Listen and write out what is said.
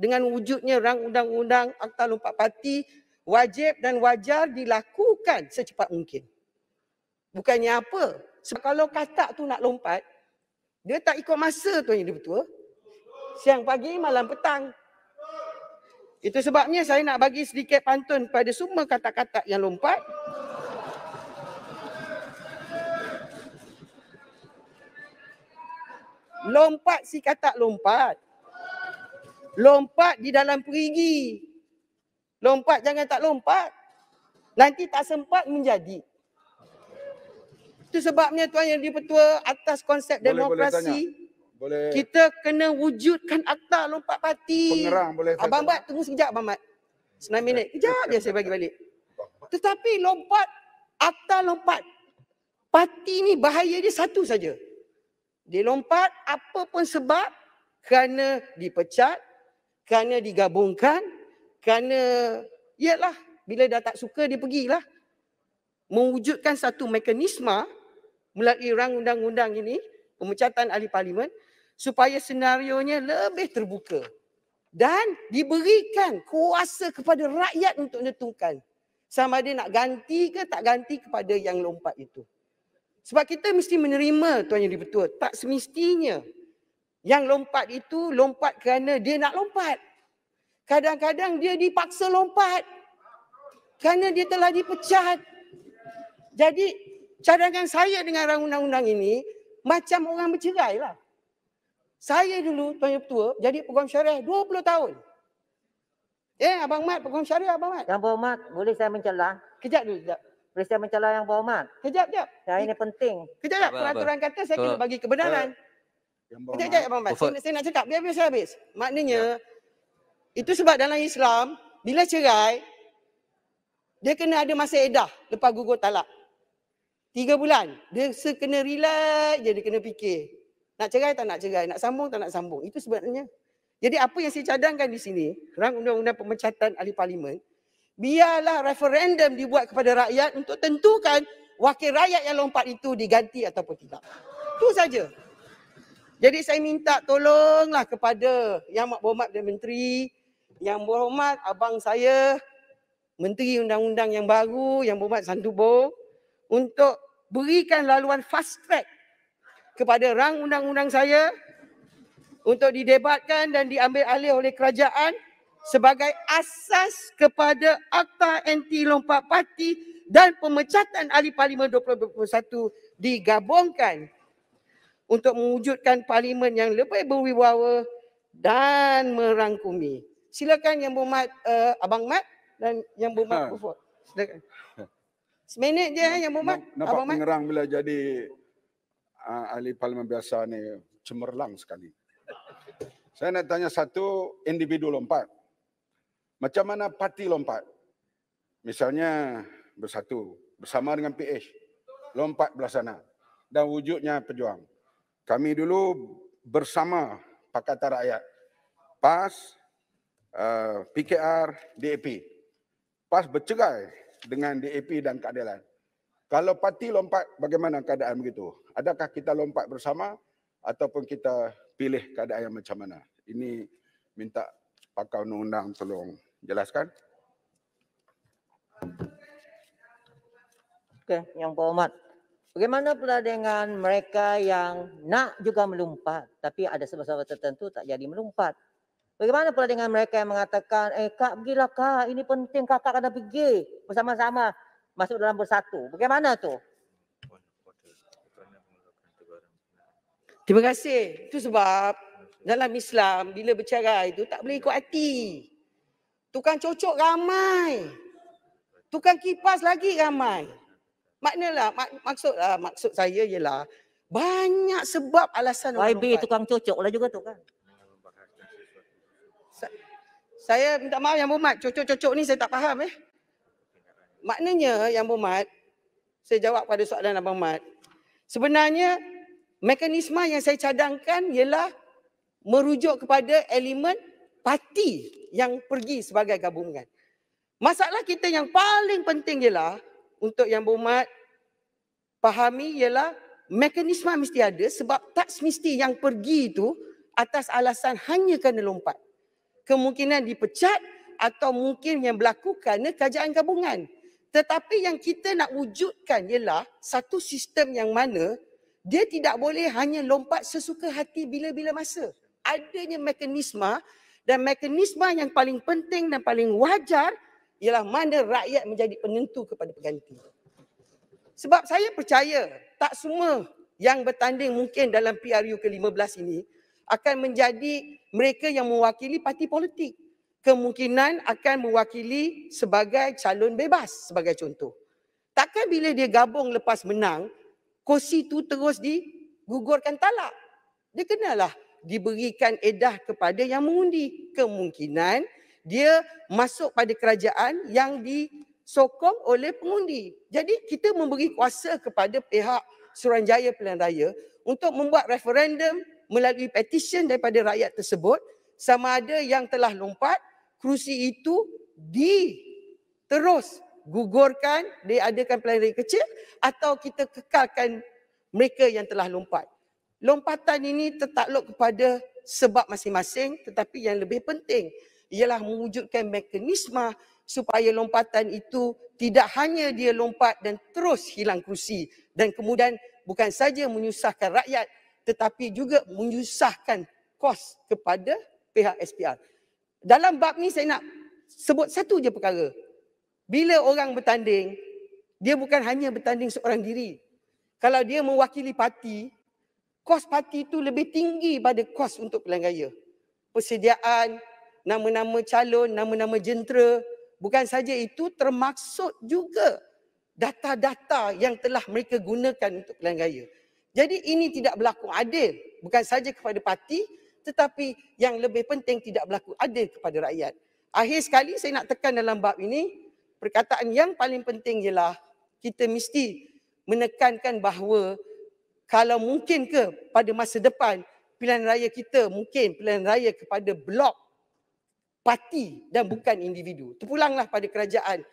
dengan wujudnya rang undang-undang Akta Lompat Parti wajib dan wajar dilakukan secepat mungkin. Bukannya apa? Sebab kalau katak tu nak lompat, dia tak ikut masa tu yang betul. Siang, pagi, malam, petang. Itu sebabnya saya nak bagi sedikit pantun pada semua katak-katak yang lompat. Lompat si katak lompat. Lompat di dalam perigi. Lompat jangan tak lompat. Nanti tak sempat menjadi. Itu sebabnya Tuan Yang Di-Pertua, atas konsep demokrasi, boleh. Kita kena wujudkan Akta Lompat Parti. Pengerang boleh. Abang Mat, tunggu sekejap Abang Mat. 9 minit. Kejap je saya bagi balik. Tetapi lompat, Akta Lompat Parti ni bahaya dia satu saja. Dia lompat apa pun sebab, kerana dipecat, kerana digabungkan, kerana yalah bila dah tak suka dia pergilah. Mewujudkan satu mekanisme melalui rang undang-undang ini, pemecatan ahli parlimen, supaya senarionya lebih terbuka dan diberikan kuasa kepada rakyat untuk menentukan sama ada nak ganti ke tak ganti kepada yang lompat itu. Sebab kita mesti menerima Tuan Yang Di-Pertua, tak semestinya yang lompat itu lompat kerana dia nak lompat. Kadang-kadang dia dipaksa lompat kerana dia telah dipecat. Jadi cadangan saya dengan rang undang-undang ini macam orang bercerai lah. Saya dulu Tuan Yang Di-Pertua jadi peguam syariah 20 tahun. Abang Mat, peguam syariah Abang Mat. Yang Berhormat, boleh saya mencelah? Kejap dulu, kejap. Boleh saya mencelah Yang Berhormat? Kejap. Saya ini penting. Kejap. Peraturan kata saya kena bagi kebenaran. Kejap Abang Mat. Saya nak cakap, biar saya habis. Maknanya, itu sebab dalam Islam, bila cerai, dia kena ada masa edah lepas gugur talak. 3 bulan. Dia kena relax je, dia kena fikir. Nak cerai tak nak cerai, nak sambung tak nak sambung. Itu sebenarnya. Jadi apa yang saya cadangkan di sini, rang undang-undang pemecatan ahli parlimen, biarlah referendum dibuat kepada rakyat untuk tentukan wakil rakyat yang lompat itu diganti ataupun tidak. Itu saja. Jadi saya minta tolonglah kepada Yang Berhormat dan Menteri, Yang Berhormat abang saya, Menteri Undang-Undang yang baru, Yang Berhormat Santubong, untuk berikan laluan fast track kepada rang undang-undang saya untuk didebatkan dan diambil alih oleh kerajaan sebagai asas kepada Akta Anti Lompat Parti dan pemecatan ahli parlimen 2021 digabungkan untuk mewujudkan parlimen yang lebih berwibawa dan merangkumi. Silakan Yang Berhormat Abang Mat dan Yang Berhormat Pufut. Silakan. Seminit je Yang Berhormat. Nampak pengerang bila jadi ahli parlimen biasa ni cemerlang sekali. Saya nak tanya satu, individu lompat. Macam mana parti lompat? Misalnya bersatu bersama dengan PH, lompat belah sana dan wujudnya pejuang. Kami dulu bersama Pakatan Rakyat, PAS, PKR, DAP. PAS bercerai dengan DAP dan Keadilan. Kalau parti lompat, bagaimana keadaan begitu? Adakah kita lompat bersama ataupun kita pilih keadaan yang macam mana? Ini minta pakar undang-undang tolong jelaskan. Okey, Yang Berhormat. Bagaimana pula dengan mereka yang nak juga melompat tapi ada sebab-sebab tertentu tak jadi melompat? Bagaimana pula dengan mereka yang mengatakan, Kak pergilah Kak, ini penting kakak kena pergi bersama-sama masuk dalam bersatu. Bagaimana tu? Terima kasih. Itu sebab dalam Islam bila bercerai itu tak boleh ikut hati. Tukang cocok ramai. Tukang kipas lagi ramai. Maknalah maksud saya ialah banyak sebab alasan orang YB lompat. tukang cocok lah juga tu kan. Saya minta maaf Yang Berhormat, cocok-cocok ni saya tak faham Maknanya Yang Berhormat, saya jawab pada soalan Abang Mat. Sebenarnya mekanisme yang saya cadangkan ialah merujuk kepada elemen parti yang pergi sebagai gabungan. Masalah kita yang paling penting ialah untuk Yang Berhormat fahami ialah mekanisme mesti ada sebab tak semesti yang pergi itu atas alasan hanya kerana lompat. kemungkinan dipecat atau mungkin yang berlaku kerana kerajaan gabungan. Tetapi yang kita nak wujudkan ialah satu sistem yang mana dia tidak boleh hanya lompat sesuka hati bila-bila masa. Adanya mekanisme, dan mekanisme yang paling penting dan paling wajar ialah mana rakyat menjadi penentu kepada pengganti. Sebab saya percaya tak semua yang bertanding mungkin dalam PRU ke-15 ini akan menjadi mereka yang mewakili parti politik. Kemungkinan akan mewakili sebagai calon bebas sebagai contoh. Takkan bila dia gabung lepas menang, kursi itu terus digugurkan talak. Dia kenalah diberikan edah kepada yang mengundi. Kemungkinan dia masuk pada kerajaan yang disokong oleh pengundi. Jadi kita memberi kuasa kepada pihak Suruhanjaya Pilihan Raya untuk membuat referendum melalui petition daripada rakyat tersebut, sama ada yang telah lompat, kerusi itu terus gugurkan, diadakan pilihan raya kecil, atau kita kekalkan mereka yang telah lompat. Lompatan ini tertakluk kepada sebab masing-masing, tetapi yang lebih penting ialah mewujudkan mekanisme supaya lompatan itu tidak hanya dia lompat dan terus hilang kerusi, dan kemudian bukan saja menyusahkan rakyat tetapi juga menyusahkan kos kepada pihak SPR. Dalam bab ni saya nak sebut satu je perkara. Bila orang bertanding, dia bukan hanya bertanding seorang diri. Kalau dia mewakili parti, kos parti itu lebih tinggi pada kos untuk pilihan raya. Persediaan, nama-nama calon, nama-nama jentera, bukan saja itu, termaksud juga data-data yang telah mereka gunakan untuk pilihan raya. Jadi ini tidak berlaku adil, bukan saja kepada parti, tetapi yang lebih penting tidak berlaku adil kepada rakyat. Akhir sekali saya nak tekan dalam bab ini, perkataan yang paling penting ialah kita mesti menekankan bahawa kalau mungkin ke pada masa depan pilihan raya kita mungkin pilihan raya kepada blok parti dan bukan individu. Terpulanglah pada kerajaan